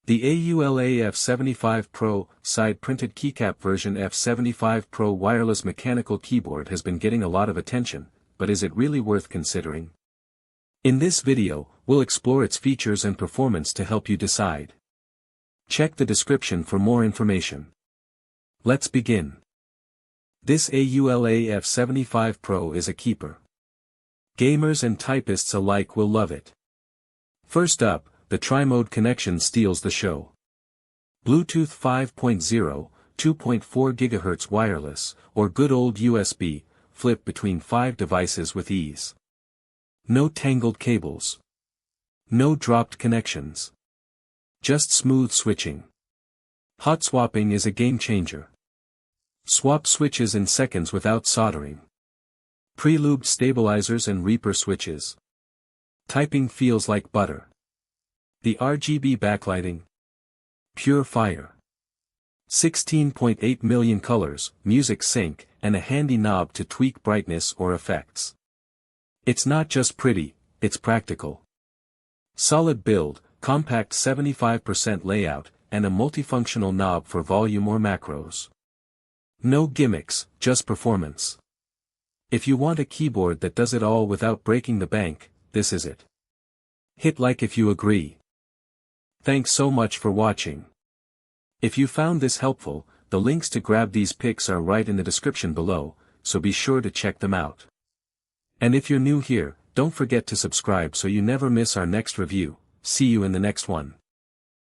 The AULA F75 Pro, side-printed keycap version F75 Pro wireless mechanical keyboard has been getting a lot of attention, but is it really worth considering? In this video, we'll explore its features and performance to help you decide. Check the description for more information. Let's begin. This AULA F75 Pro is a keeper. Gamers and typists alike will love it. First up, the tri-mode connection steals the show. Bluetooth 5.0, 2.4 GHz wireless, or good old USB, flip between 5 devices with ease. No tangled cables. No dropped connections. Just smooth switching. Hot swapping is a game changer. Swap switches in seconds without soldering. Pre-lubed stabilizers and Reaper switches. Typing feels like butter. The RGB backlighting. Pure fire. 16.8 million colors, music sync, and a handy knob to tweak brightness or effects. It's not just pretty, it's practical. Solid build, compact 75% layout, and a multifunctional knob for volume or macros. No gimmicks, just performance. If you want a keyboard that does it all without breaking the bank, this is it. Hit like if you agree. Thanks so much for watching. If you found this helpful, the links to grab these pics are right in the description below, so be sure to check them out. And if you're new here, don't forget to subscribe so you never miss our next review. See you in the next one.